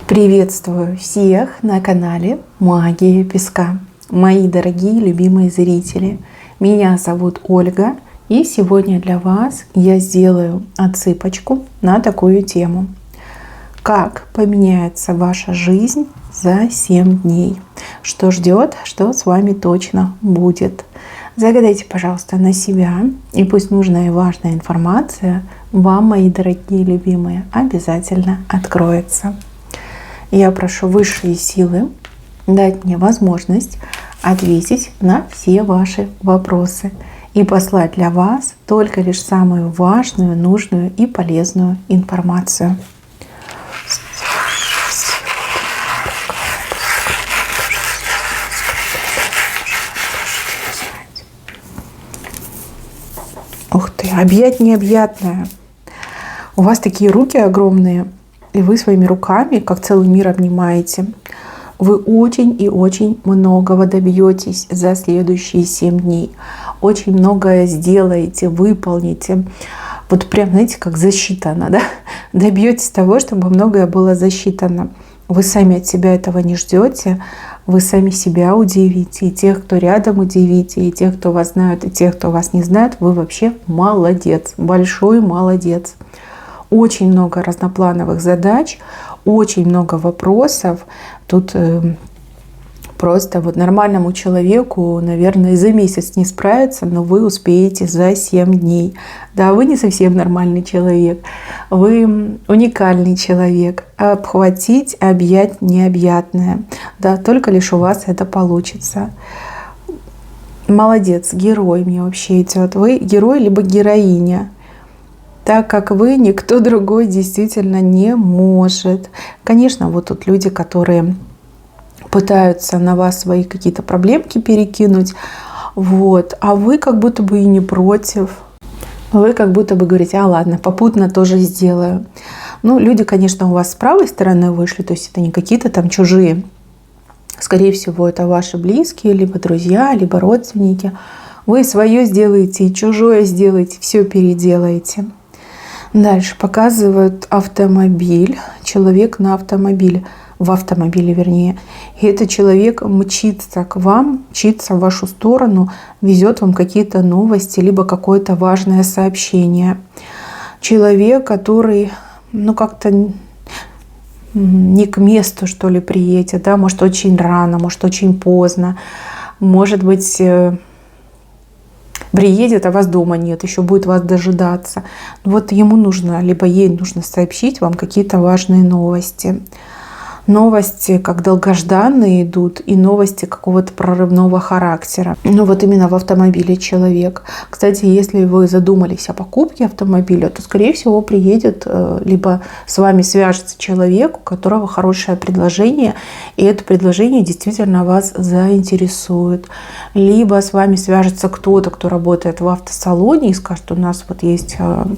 Приветствую всех на канале Магия Песка. Мои дорогие любимые зрители, меня зовут Ольга, и сегодня для вас я сделаю отсыпочку на такую тему. Как поменяется ваша жизнь за 7 дней? Что ждет, что с вами точно будет? Загадайте, пожалуйста, на себя, и пусть нужная и важная информация вам, мои дорогие любимые, обязательно откроется. Я прошу высшие силы дать мне возможность ответить на все ваши вопросы и послать для вас только лишь самую важную, нужную и полезную информацию. Ух ты, объять необъятное. У вас такие руки огромные, и вы своими руками, как целый мир, обнимаете. Вы очень и очень многого добьетесь за следующие 7 дней. Очень многое сделаете, выполните. Вот прям, знаете, как засчитано, да? Добьетесь того, чтобы многое было засчитано. Вы сами от себя этого не ждете. Вы сами себя удивите. И тех, кто рядом, удивите. И тех, кто вас знает, и тех, кто вас не знает. Вы вообще молодец. Большой молодец. Очень много разноплановых задач, очень много вопросов. Тут просто вот нормальному человеку, наверное, за месяц не справиться, но вы успеете за 7 дней. Да, вы не совсем нормальный человек, вы уникальный человек. Обхватить, объять необъятное. Да, только лишь у вас это получится. Молодец, герой мне вообще идет. Вы герой либо героиня. Так как вы, никто другой действительно не может. Конечно, вот тут люди, которые пытаются на вас свои какие-то проблемки перекинуть, вот, а вы как будто бы и не против. Вы как будто бы говорите: а ладно, попутно тоже сделаю. Ну, люди, конечно, у вас с правой стороны вышли, то есть это не какие-то там чужие. Скорее всего, это ваши близкие, либо друзья, либо родственники. Вы свое сделаете и чужое сделаете, все переделаете. Дальше показывают автомобиль, человек на автомобиле, в автомобиле вернее. И этот человек мчится к вам, мчится в вашу сторону, везет вам какие-то новости, либо какое-то важное сообщение. Человек, который, как-то не к месту, что ли, приедет, да, может, очень рано, может, очень поздно, может быть, приедет, а вас дома нет, еще будет вас дожидаться. Вот ему нужно, либо ей нужно сообщить вам какие-то важные новости. Новости, как долгожданные идут, и новости какого-то прорывного характера. Вот именно в автомобиле человек. Кстати, если вы задумались о покупке автомобиля, то, скорее всего, приедет, либо с вами свяжется человек, у которого хорошее предложение, и это предложение действительно вас заинтересует. Либо с вами свяжется кто-то, кто работает в автосалоне и скажет: у нас вот есть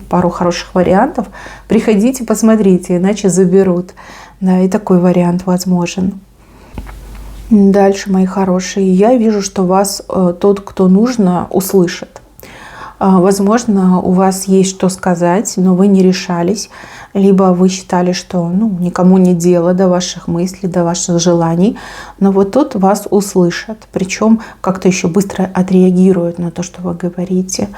пару хороших вариантов, приходите, посмотрите, иначе заберут. Да, и такой вариант возможен. Дальше, мои хорошие, я вижу, что вас тот, кто нужно, услышит. Возможно, у вас есть что сказать, но вы не решались. Либо вы считали, что никому не дело до ваших мыслей, до ваших желаний. Но вот тут вас услышат. Причем как-то еще быстро отреагируют на то, что вы говорите.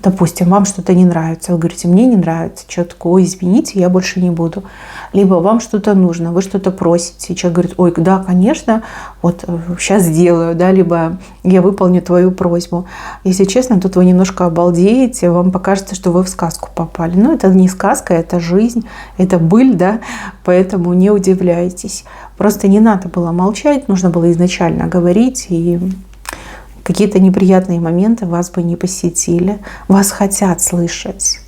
Допустим, вам что-то не нравится. Вы говорите: мне не нравится. Что-то такое, извините, я больше не буду. Либо вам что-то нужно, вы что-то просите. Человек говорит: ой, да, конечно, вот сейчас сделаю. Да? Либо я выполню твою просьбу. Если честно, тут вы немножко обалдеете. Вам покажется, что вы в сказку попали. Но это не сказка, это жизнь. Это быль, да, поэтому не удивляйтесь. Просто не надо было молчать, нужно было изначально говорить, и какие-то неприятные моменты вас бы не посетили. Вас хотят слышать.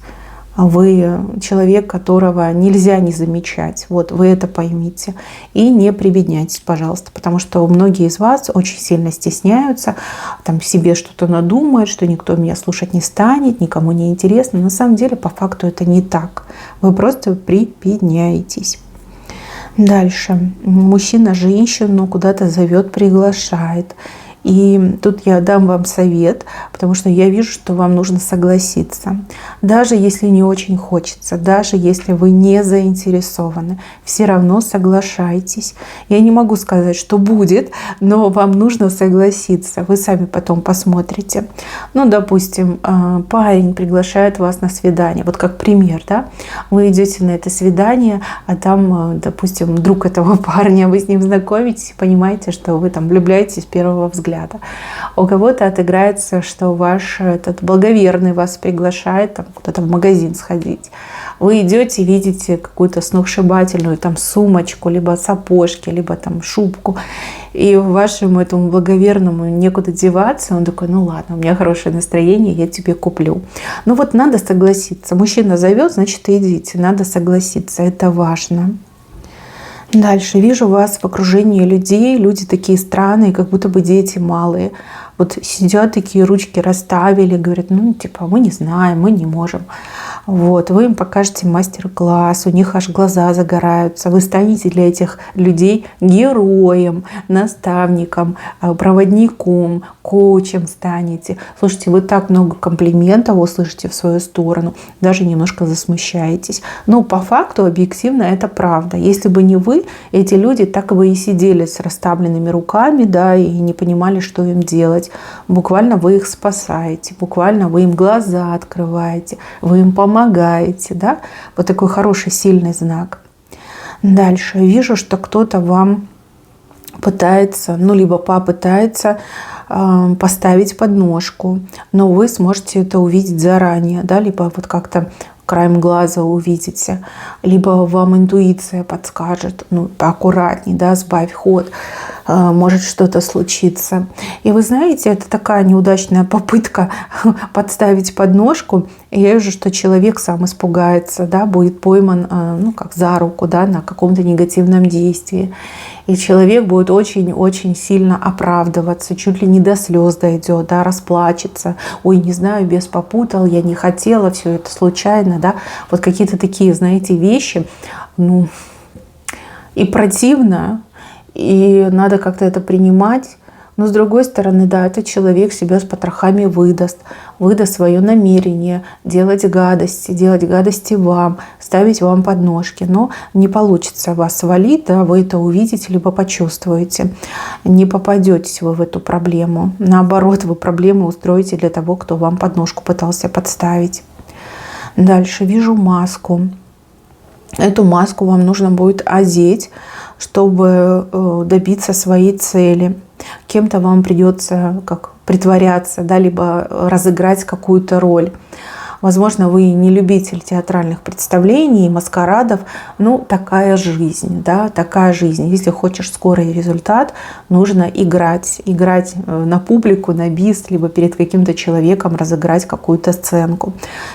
Вы человек, которого нельзя не замечать. Вот вы это поймите. И не прибедняйтесь, пожалуйста, потому что многие из вас очень сильно стесняются, там себе что-то надумают, что никто меня слушать не станет, никому не интересно. На самом деле, по факту это не так. Вы просто прибедняетесь. Дальше. Мужчина женщину куда-то зовет, приглашает. И тут я дам вам совет, потому что я вижу, что вам нужно согласиться. Даже если не очень хочется, даже если вы не заинтересованы, все равно соглашайтесь. Я не могу сказать, что будет, но вам нужно согласиться. Вы сами потом посмотрите. Ну, допустим, парень приглашает вас на свидание. Вот как пример, да? Вы идете на это свидание, а там, допустим, друг этого парня, вы с ним знакомитесь, понимаете, что вы там влюбляетесь с первого взгляда. У кого-то отыграется, что ваш этот благоверный вас приглашает там куда-то в магазин сходить. Вы идете, видите какую-то сногсшибательную там сумочку, либо сапожки, либо там шубку, и вашему этому благоверному некуда деваться. Он такой: ну ладно, у меня хорошее настроение, я тебе куплю. Ну вот надо согласиться. Мужчина зовет, значит, идите. Надо согласиться, это важно. Дальше вижу вас в окружении людей. Люди такие странные, как будто бы дети малые. Вот сидят такие, ручки расставили, говорят: ну типа мы не знаем, мы не можем. Вот, вы им покажете мастер-класс, у них аж глаза загораются. Вы станете для этих людей героем, наставником, проводником, коучем станете. Слушайте, вы так много комплиментов услышите в свою сторону, даже немножко засмущаетесь. Но по факту, объективно, это правда. Если бы не вы, эти люди так бы и сидели с расставленными руками, да, и не понимали, что им делать. Буквально вы их спасаете, буквально вы им глаза открываете, вы им помогаете, да? Вот такой хороший, сильный знак. Дальше вижу, что кто-то вам пытается, ну, либо попытается поставить подножку, но вы сможете это увидеть заранее, да, либо вот как-то краем глаза увидите, либо вам интуиция подскажет: ну, поаккуратней, да, сбавь ход, может что-то случиться. И вы знаете, это такая неудачная попытка подставить подножку. И я вижу, что человек сам испугается, да, будет пойман, ну, как за руку, да, на каком-то негативном действии. И человек будет очень-очень сильно оправдываться, чуть ли не до слез дойдет, да, расплачется. Ой, не знаю, бес попутал, я не хотела, все это случайно, да. Вот какие-то такие, знаете, вещи, ну, и противно, и надо как-то это принимать. Но с другой стороны, да, этот человек себя с потрохами выдаст свое намерение делать гадости вам, ставить вам подножки. Но не получится вас свалить, да, вы это увидите, либо почувствуете. Не попадетесь вы в эту проблему. Наоборот, вы проблему устроите для того, кто вам подножку пытался подставить. Дальше вижу маску. Эту маску вам нужно будет одеть, чтобы добиться своей цели. Кем-то вам придется как притворяться, да, либо разыграть какую-то роль. Возможно, вы не любитель театральных представлений, маскарадов, но такая жизнь, да, такая жизнь. Если хочешь скорый результат, нужно играть на публику, на бис, либо перед каким-то человеком разыграть какую-то сценку.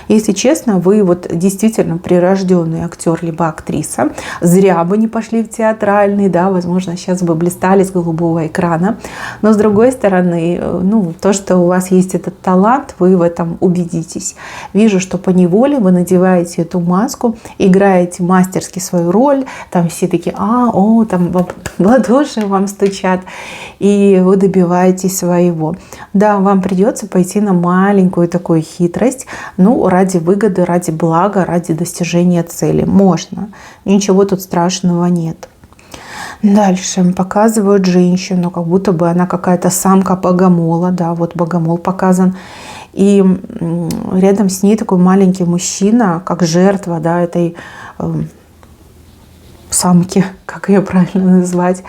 Если честно, вы вот действительно прирожденный актер либо актриса, зря бы не пошли в театральный, да, возможно, сейчас бы блистали с голубого экрана. Но с другой стороны, ну, то, что у вас есть этот талант, вы в этом убедитесь. Вижу, что поневоле вы надеваете эту маску, играете мастерски свою роль, там все такие: там в ладоши вам стучат, и вы добиваетесь своего. Да, вам придется пойти на маленькую такую хитрость, ну, ради выгоды, ради блага, ради достижения цели. Можно, ничего тут страшного нет. Дальше показывают женщину, как будто бы она какая-то самка богомола, да, вот богомол показан. И рядом с ней такой маленький мужчина, как жертва, да, этой самки, как ее правильно назвать.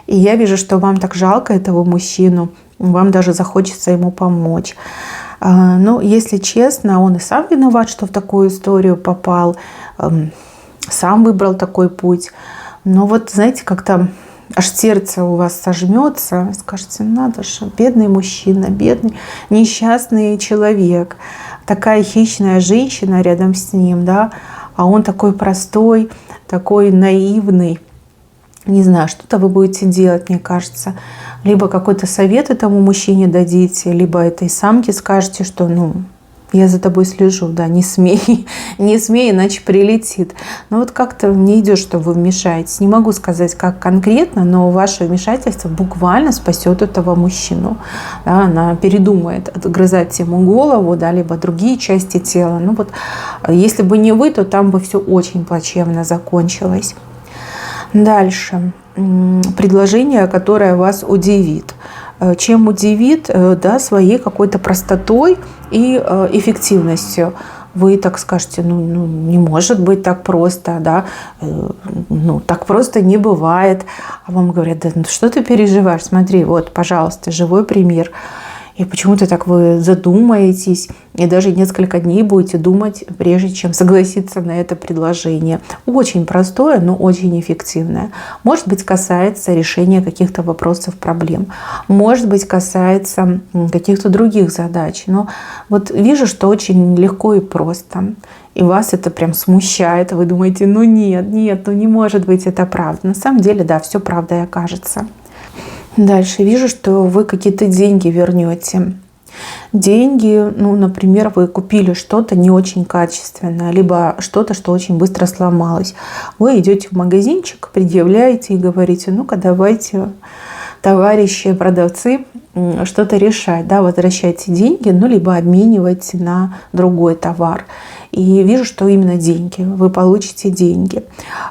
И я вижу, что вам так жалко этого мужчину, вам даже захочется ему помочь. Но, если честно, он и сам виноват, что в такую историю попал, сам выбрал такой путь. Но вот, знаете, как-то аж сердце у вас сожмется, скажете: надо же, бедный мужчина, бедный несчастный человек, такая хищная женщина рядом с ним, да, а он такой простой, такой наивный. Не знаю, что-то вы будете делать, мне кажется. Либо какой-то совет этому мужчине дадите, либо этой самке скажете, что, ну, Я за тобой слежу, да, не смей, не смей, иначе прилетит. Но вот как-то мне идет, что вы вмешаетесь. Не могу сказать, как конкретно, но ваше вмешательство буквально спасет этого мужчину. Да, она передумает отгрызать ему голову, да, либо другие части тела. Ну вот, если бы не вы, то там бы все очень плачевно закончилось. Дальше. Предложение, которое вас удивит. Чем удивит? Да, своей какой-то простотой и эффективностью. Вы так скажете, ну не может быть так просто, да, ну так просто не бывает. А вам говорят, да ну что ты переживаешь, смотри, вот, пожалуйста, живой пример. И почему-то так вы задумаетесь, и даже несколько дней будете думать, прежде чем согласиться на это предложение. Очень простое, но очень эффективное. Может быть, касается решения каких-то вопросов, проблем. Может быть, касается каких-то других задач. Но вот вижу, что очень легко и просто. И вас это прям смущает. Вы думаете, ну нет, ну не может быть это правда. На самом деле, да, все правда и окажется. Дальше вижу, что вы какие-то деньги вернете. Деньги, ну, например, вы купили что-то не очень качественное, либо что-то, что очень быстро сломалось. Вы идете в магазинчик, предъявляете и говорите, ну-ка давайте, товарищи продавцы, что-то решать, да, возвращайте деньги, ну, либо обменивайте на другой товар. И вижу, что именно деньги, вы получите деньги.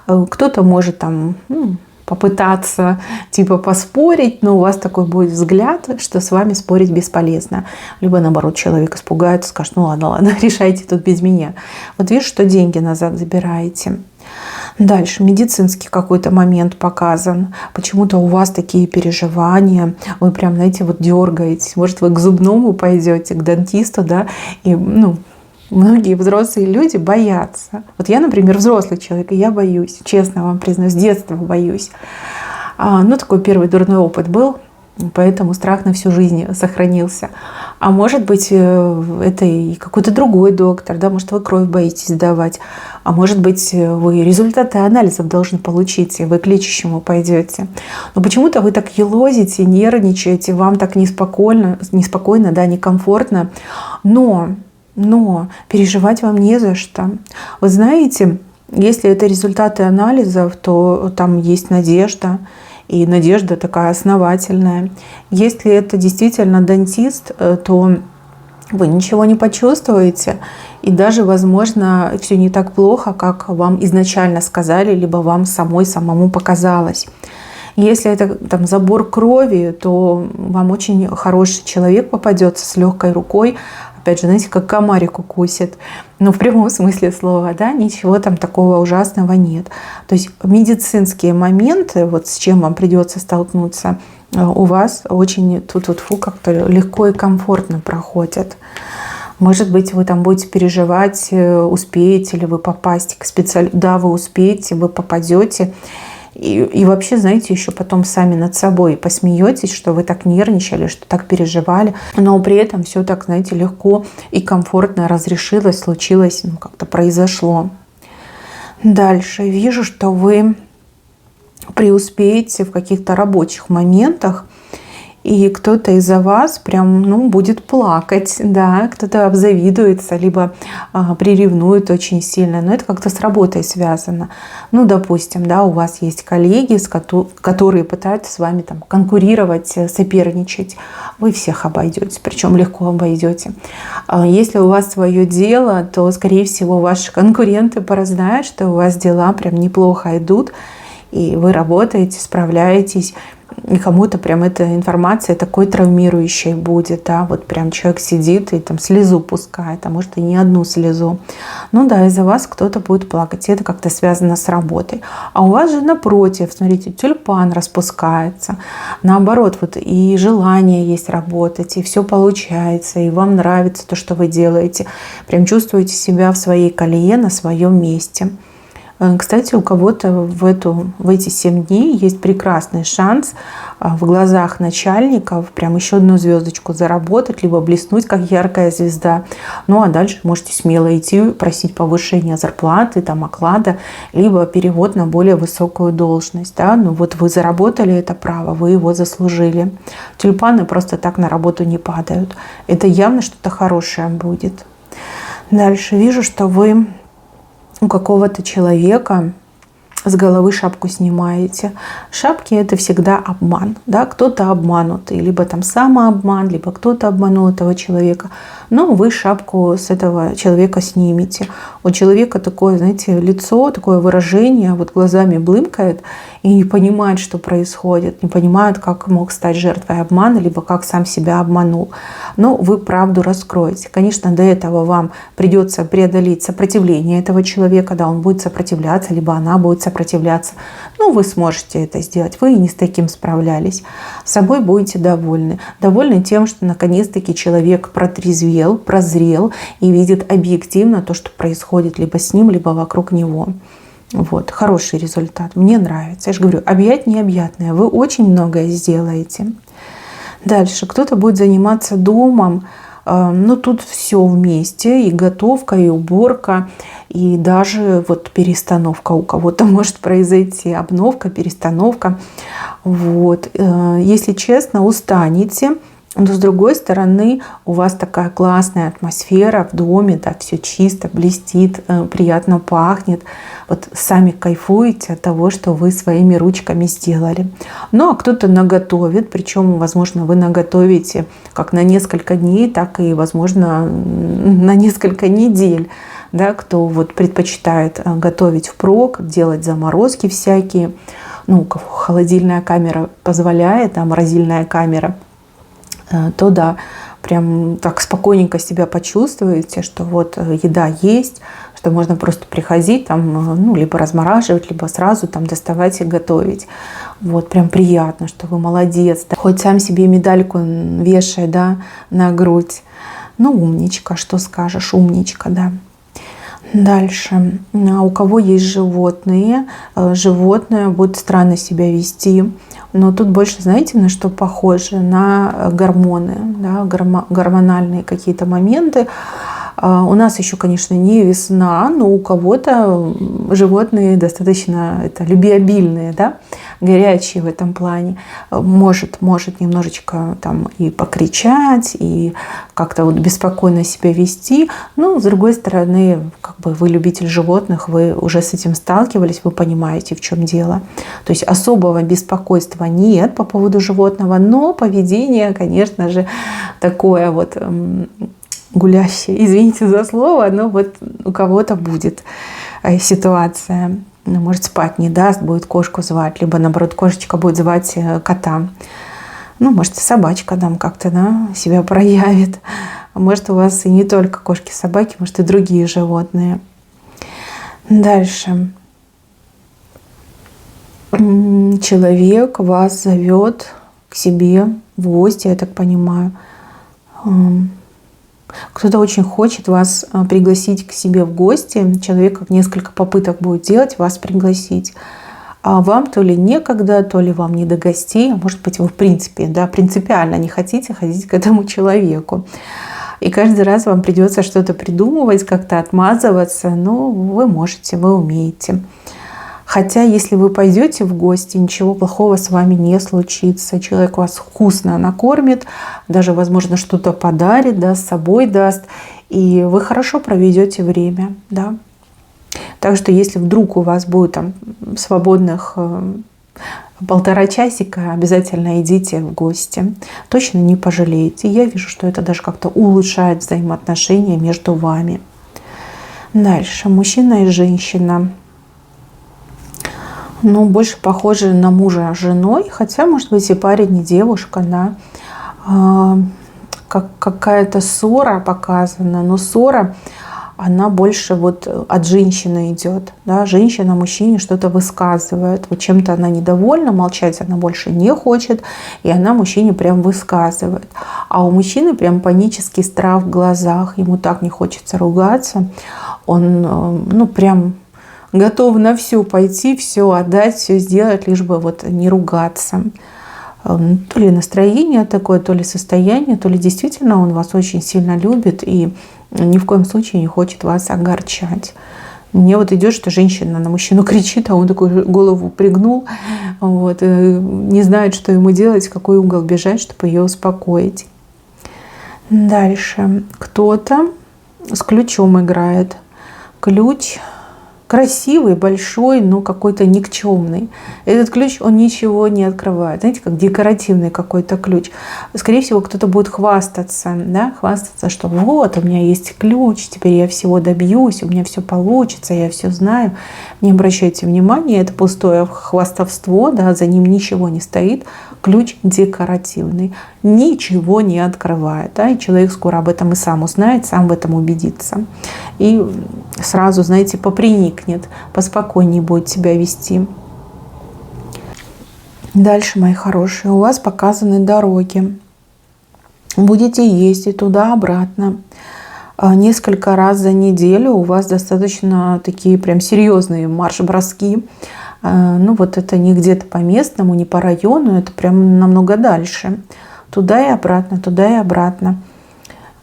Кто-то может там попытаться типа поспорить, но у вас такой будет взгляд, что с вами спорить бесполезно. Либо наоборот человек испугается, скажет, ну ладно, решайте тут без меня. Вот видишь, что деньги назад забираете. Дальше медицинский какой-то момент показан. Почему-то у вас такие переживания. Вы прям, знаете, вот дергаетесь. Может, вы к зубному пойдете, к дантисту, да, и, многие взрослые люди боятся. Вот я, например, взрослый человек, и я боюсь, честно вам признаюсь, с детства боюсь. Такой первый дурной опыт был, поэтому страх на всю жизнь сохранился. А может быть, это и какой-то другой доктор, да, может, вы кровь боитесь сдавать, а может быть, вы результаты анализов должны получить, и вы к лечащему пойдете. Но почему-то вы так елозите, нервничаете, вам так неспокойно, да, некомфортно. Но переживать вам не за что. Вы знаете, если это результаты анализов, то там есть надежда. И надежда такая основательная. Если это действительно дантист, то вы ничего не почувствуете. И даже, возможно, все не так плохо, как вам изначально сказали, либо вам самому показалось. Если это там забор крови, то вам очень хороший человек попадется с легкой рукой. Опять же, знаете, как комарик укусит. Но в прямом смысле слова, да, ничего там такого ужасного нет. То есть медицинские моменты, вот с чем вам придется столкнуться, у вас очень как-то легко и комфортно проходят. Может быть, вы там будете переживать, успеете ли вы попасть к специалисту. Да, вы успеете, вы попадете. И вообще, знаете, еще потом сами над собой посмеетесь, что вы так нервничали, что так переживали, но при этом все так, знаете, легко и комфортно разрешилось, случилось, как-то произошло. Дальше вижу, что вы преуспеете в каких-то рабочих моментах, и кто-то из-за вас прям, будет плакать, да, кто-то обзавидуется, либо приревнует очень сильно, но это как-то с работой связано. Допустим, да, у вас есть коллеги, которые пытаются с вами там конкурировать, соперничать. Вы всех обойдете, причем легко обойдете. Если у вас свое дело, то, скорее всего, ваши конкуренты прознают, что у вас дела прям неплохо идут, и вы работаете, справляетесь. И кому-то прям эта информация такой травмирующей будет, да, вот прям человек сидит и там слезу пускает, а может и не одну слезу. Из-за вас кто-то будет плакать, и это как-то связано с работой. А у вас же напротив, смотрите, тюльпан распускается, наоборот, вот и желание есть работать, и все получается, и вам нравится то, что вы делаете, прям чувствуете себя в своей колее, на своем месте. Кстати, у кого-то в эти 7 дней есть прекрасный шанс в глазах начальников прям еще одну звездочку заработать, либо блеснуть, как яркая звезда. А дальше можете смело идти, просить повышения зарплаты, оклада, либо перевод на более высокую должность. Да? Вы заработали это право, вы его заслужили. Тюльпаны просто так на работу не падают. Это явно что-то хорошее будет. Дальше вижу, что вы у какого-то человека с головы шапку снимаете. Шапки — это всегда обман. Да? Кто-то обманутый, либо там самообман, либо кто-то обманул этого человека. Но вы шапку с этого человека снимете. У человека такое, знаете, лицо, такое выражение, вот глазами блымкает и не понимает, что происходит, не понимает, как мог стать жертвой обмана, либо как сам себя обманул. Но вы правду раскроете. Конечно, до этого вам придется преодолеть сопротивление этого человека, да, он будет сопротивляться, либо она будет сопротивляться. Но вы сможете это сделать. Вы и не с таким справлялись. С собой будете довольны. Довольны тем, что наконец-таки человек протрезвел, прозрел и видит объективно то, что происходит либо с ним, либо вокруг него. Вот, хороший результат. Мне нравится. Я же говорю, объять необъятное. Вы очень многое сделаете. Дальше. Кто-то будет заниматься домом. Но тут все вместе. И готовка, и уборка, и даже вот перестановка у кого-то может произойти. Обновка, перестановка. Вот. Если честно, устанете. Но с другой стороны, у вас такая классная атмосфера в доме, да, все чисто, блестит, приятно пахнет. Вот сами кайфуете от того, что вы своими ручками сделали. Ну, а кто-то наготовит, причем, возможно, вы наготовите как на несколько дней, так и, возможно, на несколько недель. Да, кто вот предпочитает готовить впрок, делать заморозки всякие. Ну, у кого холодильная камера позволяет, а морозильная камера, то да, прям так спокойненько себя почувствуете, что вот еда есть, что можно просто приходить, там, ну, либо размораживать, либо сразу там доставать и готовить. Вот, прям приятно, что вы молодец. Да. Хоть сам себе медальку вешай, да, на грудь. Ну, умничка, что скажешь, умничка, да. Дальше. У кого есть животные, животное будет странно себя вести. Но тут больше, знаете, на что похоже? На гормоны, да, гормональные какие-то моменты. У нас еще, конечно, не весна, но у кого-то животные достаточно любвеобильные, да, горячие в этом плане. Может немножечко там и покричать, и как-то вот беспокойно себя вести. Но, с другой стороны, как бы вы любитель животных, вы уже с этим сталкивались, вы понимаете, в чем дело. То есть особого беспокойства нет по поводу животного, но поведение, конечно же, такое вот гулящее, извините за слово, но вот у кого-то будет ситуация. Может, спать не даст, будет кошку звать, либо, наоборот, кошечка будет звать кота. Ну, может, и собачка там как-то, да, себя проявит. Может, у вас и не только кошки, собаки, может, и другие животные. Дальше. Человек вас зовет к себе в гости, я так понимаю. Кто-то очень хочет вас пригласить к себе в гости. Человек несколько попыток будет делать вас пригласить. А вам то ли некогда, то ли вам не до гостей. А может быть, вы в принципе, да, принципиально не хотите ходить к этому человеку. И каждый раз вам придется что-то придумывать, как-то отмазываться. Но вы можете, вы умеете. Хотя, если вы пойдете в гости, ничего плохого с вами не случится. Человек вас вкусно накормит, даже, возможно, что-то подарит, да, с собой даст. И вы хорошо проведете время. Да. Так что, если вдруг у вас будет там свободных полтора часика, обязательно идите в гости. Точно не пожалеете. Я вижу, что это даже как-то улучшает взаимоотношения между вами. Дальше. Мужчина и женщина. Ну, больше похожи на мужа с женой, хотя, может быть, и парень, и девушка, да. Как какая-то ссора показана, но ссора, она больше вот от женщины идет, да. Женщина мужчине что-то высказывает, вот чем-то она недовольна, молчать она больше не хочет, и она мужчине прям высказывает. А у мужчины прям панический страх в глазах, ему так не хочется ругаться, он, ну, прям готов на все пойти, все отдать, все сделать, лишь бы вот не ругаться. То ли настроение такое, то ли состояние, то ли действительно он вас очень сильно любит и ни в коем случае не хочет вас огорчать. Мне вот идет, что женщина на мужчину кричит, а он такой голову пригнул, вот, не знает, что ему делать, в какой угол бежать, чтобы ее успокоить. Дальше. Кто-то с ключом играет. Ключ красивый, большой, но какой-то никчемный. Этот ключ, он ничего не открывает. Знаете, как декоративный какой-то ключ. Скорее всего, кто-то будет хвастаться, да, хвастаться, что вот, у меня есть ключ, теперь я всего добьюсь, у меня все получится, я все знаю. Не обращайте внимания, это пустое хвастовство, да, за ним ничего не стоит. Ключ декоративный, ничего не открывает. Да, и человек скоро об этом и сам узнает, сам в этом убедится. И сразу, знаете, поприникнет, поспокойнее будет себя вести. Дальше, мои хорошие, у вас показаны дороги. Будете ездить туда-обратно. Несколько раз за неделю у вас достаточно такие прям серьезные марш-броски. Ну вот это не где-то по местному, не по району, это прям намного дальше. Туда и обратно, туда и обратно.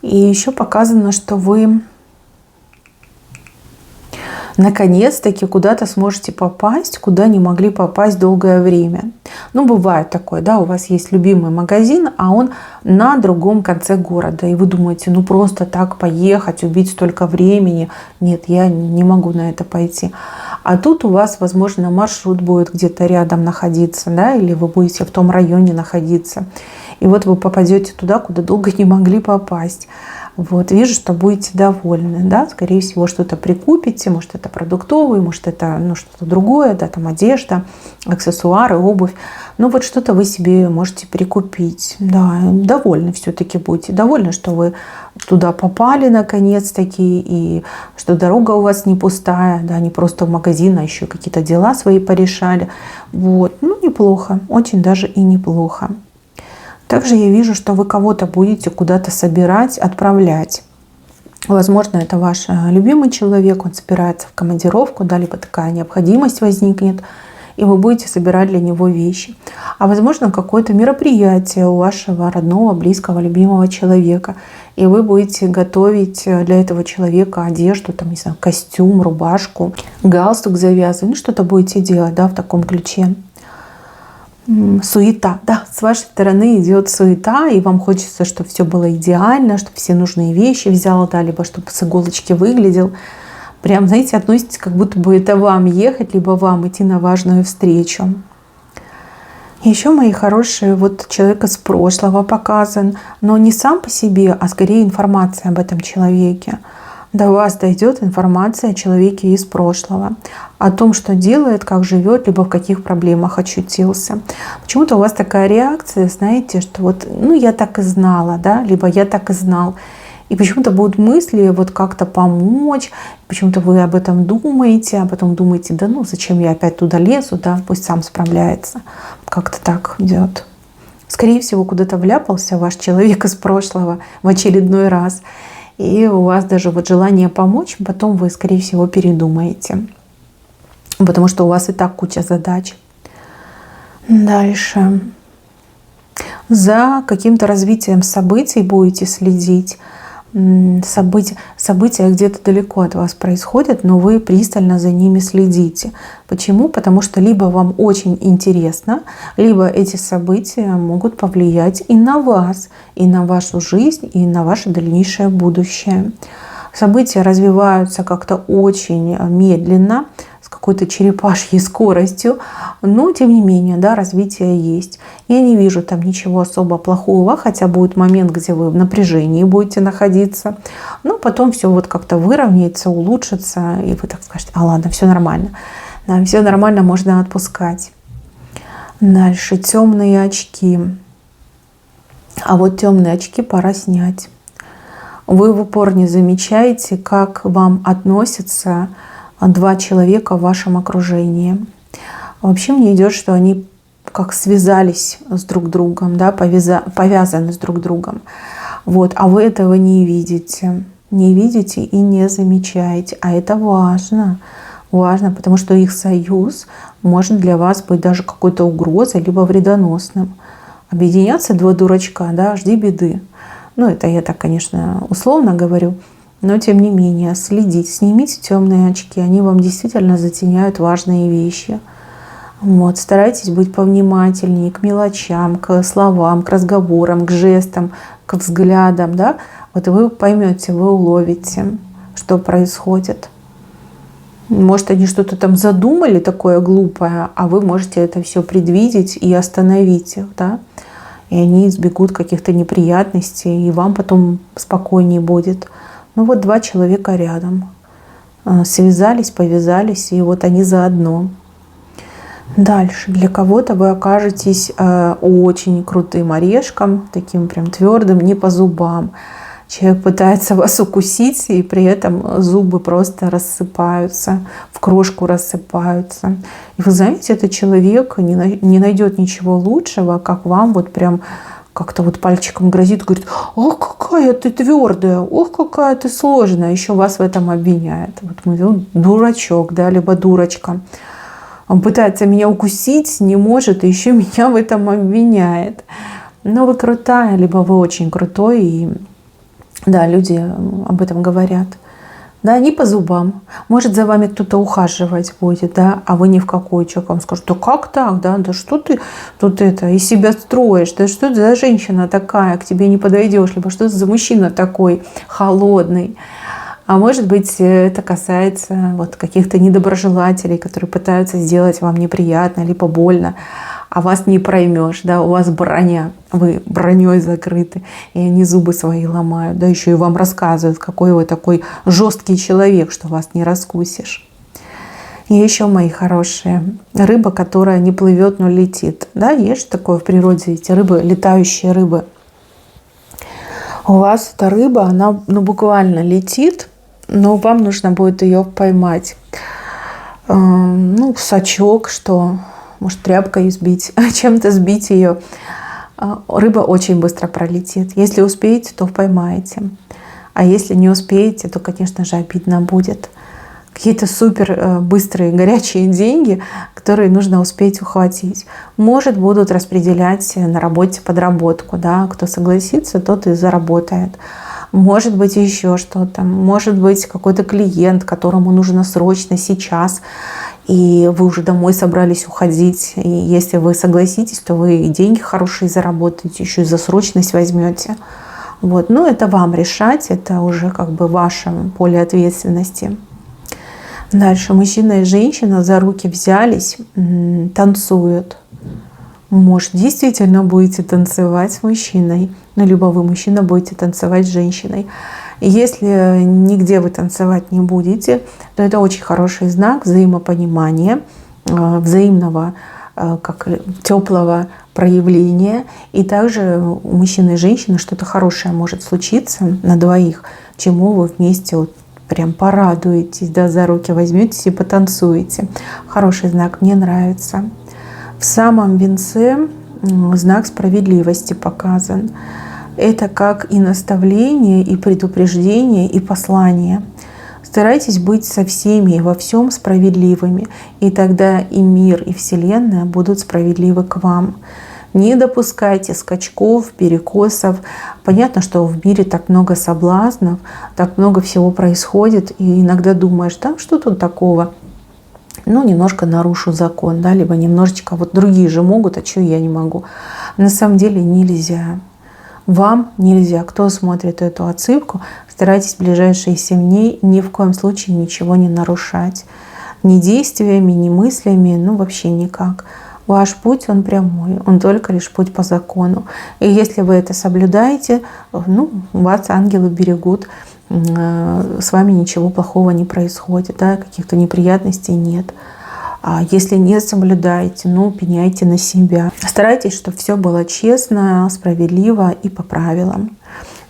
И еще показано, что вы наконец-таки куда-то сможете попасть, куда не могли попасть долгое время. Ну, бывает такое, да, у вас есть любимый магазин, а он на другом конце города. И вы думаете, ну просто так поехать, убить столько времени. Нет, я не могу на это пойти. А тут у вас, возможно, маршрут будет где-то рядом находиться, да, или вы будете в том районе находиться. И вот вы попадете туда, куда долго не могли попасть. Вот, вижу, что будете довольны, да, скорее всего, что-то прикупите, может, это продуктовый, может, это, ну, что-то другое, да, там одежда, аксессуары, обувь, ну, вот что-то вы себе можете прикупить, да, довольны все-таки будете, довольны, что вы туда попали, наконец-таки, и что дорога у вас не пустая, да, не просто в магазин, а еще какие-то дела свои порешали, вот, ну, неплохо, очень даже и неплохо. Также я вижу, что вы кого-то будете куда-то собирать, отправлять. Возможно, это ваш любимый человек, он собирается в командировку, да, либо такая необходимость возникнет, и вы будете собирать для него вещи. А возможно, какое-то мероприятие у вашего родного, близкого, любимого человека, и вы будете готовить для этого человека одежду, там, не знаю, костюм, рубашку, галстук завязывать, ну, что-то будете делать, да, в таком ключе. Суета, да, с вашей стороны идет суета, и вам хочется, чтобы все было идеально, чтобы все нужные вещи взял, да, либо чтобы с иголочки выглядел. Прям, знаете, относитесь, как будто бы это вам ехать, либо вам идти на важную встречу. Еще, мои хорошие, вот человек из прошлого показан, но не сам по себе, а скорее информация об этом человеке. До вас дойдет информация о человеке из прошлого, о том, что делает, как живет, либо в каких проблемах очутился. Почему-то у вас такая реакция, знаете, что вот, ну, я так и знала, да, либо я так и знал. И почему-то будут мысли вот как-то помочь, почему-то вы об этом думаете, а потом думаете, да ну, зачем я опять туда лезу, да, пусть сам справляется. Как-то так идет. Скорее всего, куда-то вляпался ваш человек из прошлого в очередной раз. И у вас даже вот желание помочь, потом вы, скорее всего, передумаете. Потому что у вас и так куча задач. Дальше. За каким-то развитием событий будете следить. События где-то далеко от вас происходят, но вы пристально за ними следите. Почему? Потому что либо вам очень интересно, либо эти события могут повлиять и на вас, и на вашу жизнь, и на ваше дальнейшее будущее. События развиваются как-то очень медленно, с какой-то черепашьей скоростью, но тем не менее, да, развитие есть. Я не вижу там ничего особо плохого, хотя будет момент, где вы в напряжении будете находиться, но потом все вот как-то выровняется, улучшится, и вы так скажете, а ладно, все нормально. Да, все нормально, можно отпускать. Дальше темные очки. А вот темные очки пора снять. Вы в упор не замечаете, как вам относятся два человека в вашем окружении. Вообще мне идет, что они как связались с друг другом, да, повязаны с друг другом. Вот, а вы этого не видите. Не видите и не замечаете. А это важно. Важно, потому что их союз может для вас быть даже какой-то угрозой, либо вредоносным. Объединяться два дурачка, да, жди беды. Ну, это я так, конечно, условно говорю. Но, тем не менее, следите, снимите темные очки. Они вам действительно затеняют важные вещи. Вот, старайтесь быть повнимательнее к мелочам, к словам, к разговорам, к жестам, к взглядам. Да? Вот вы поймете, вы уловите, что происходит. Может, они что-то там задумали такое глупое, а вы можете это все предвидеть и остановить их, да? И они избегут каких-то неприятностей, и вам потом спокойнее будет. Ну вот 2 человека рядом. Связались, повязались, и вот они заодно. Дальше. Для кого-то вы окажетесь очень крутым орешком, таким прям твердым, не по зубам. Человек пытается вас укусить, и при этом зубы просто рассыпаются, в крошку рассыпаются. И вы знаете, этот человек не найдет ничего лучшего, как вам вот прям как-то вот пальчиком грозит, говорит: ох, какая ты твердая, ох, какая ты сложная, еще вас в этом обвиняет. Вот мы, дурачок, да, либо дурочка. Он пытается меня укусить, не может, и еще меня в этом обвиняет. Но вы крутая, либо вы очень крутой, и да, люди об этом говорят. Да, не по зубам. Может, за вами кто-то ухаживать будет, да, а вы ни в какой. Человек вам скажет: да как так, да что ты тут из себя строишь, да что ты за женщина такая, к тебе не подойдешь, либо что ты за мужчина такой холодный. А может быть, это касается вот каких-то недоброжелателей, которые пытаются сделать вам неприятно, либо больно, а вас не проймешь, да, у вас броня, вы броней закрыты, и они зубы свои ломают, да, еще и вам рассказывают, какой вы такой жесткий человек, что вас не раскусишь. И еще, мои хорошие, рыба, которая не плывет, но летит, да, есть такое в природе, эти рыбы, летающие рыбы. У вас эта рыба, она буквально летит, но вам нужно будет ее поймать. Сачок, что, может, тряпкой сбить, чем-то сбить ее. Рыба очень быстро пролетит. Если успеете, то поймаете. А если не успеете, то, конечно же, обидно будет. Какие-то супер быстрые горячие деньги, которые нужно успеть ухватить. Может, будут распределять на работе подработку. Да? Кто согласится, тот и заработает. Может быть, еще что-то. Может быть, какой-то клиент, которому нужно срочно сейчас, и вы уже домой собрались уходить. И если вы согласитесь, то вы и деньги хорошие заработаете, еще и за срочность возьмете. Вот. Но это вам решать, это уже как бы ваше поле ответственности. Дальше мужчина и женщина за руки взялись, танцуют. Может, действительно будете танцевать с мужчиной, либо вы, мужчина, будете танцевать с женщиной. И если нигде вы танцевать не будете, то это очень хороший знак взаимопонимания, взаимного, как теплого проявления. И также у мужчины и женщины что-то хорошее может случиться на двоих, чему вы вместе вот прям порадуетесь, да, за руки возьметесь и потанцуете. Хороший знак, мне нравится. В самом венце знак справедливости показан. Это как и наставление, и предупреждение, и послание. Старайтесь быть со всеми и во всем справедливыми, и тогда и мир, и Вселенная будут справедливы к вам. Не допускайте скачков, перекосов. Понятно, что в мире так много соблазнов, так много всего происходит, и иногда думаешь: да, что тут такого? Немножко нарушу закон, да, либо немножечко, вот другие же могут, а что я не могу? На самом деле нельзя. Вам нельзя. Кто смотрит эту отсылку, старайтесь в ближайшие 7 дней ни в коем случае ничего не нарушать. Ни действиями, ни мыслями, вообще никак. Ваш путь, он прямой, он только лишь путь по закону. И если вы это соблюдаете, вас ангелы берегут, с вами ничего плохого не происходит, да, каких-то неприятностей нет. А если не соблюдаете, пеняйте на себя. Старайтесь, чтобы все было честно, справедливо и по правилам.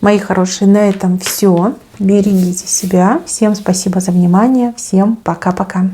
Мои хорошие, на этом все. Берегите себя. Всем спасибо за внимание. Всем пока-пока.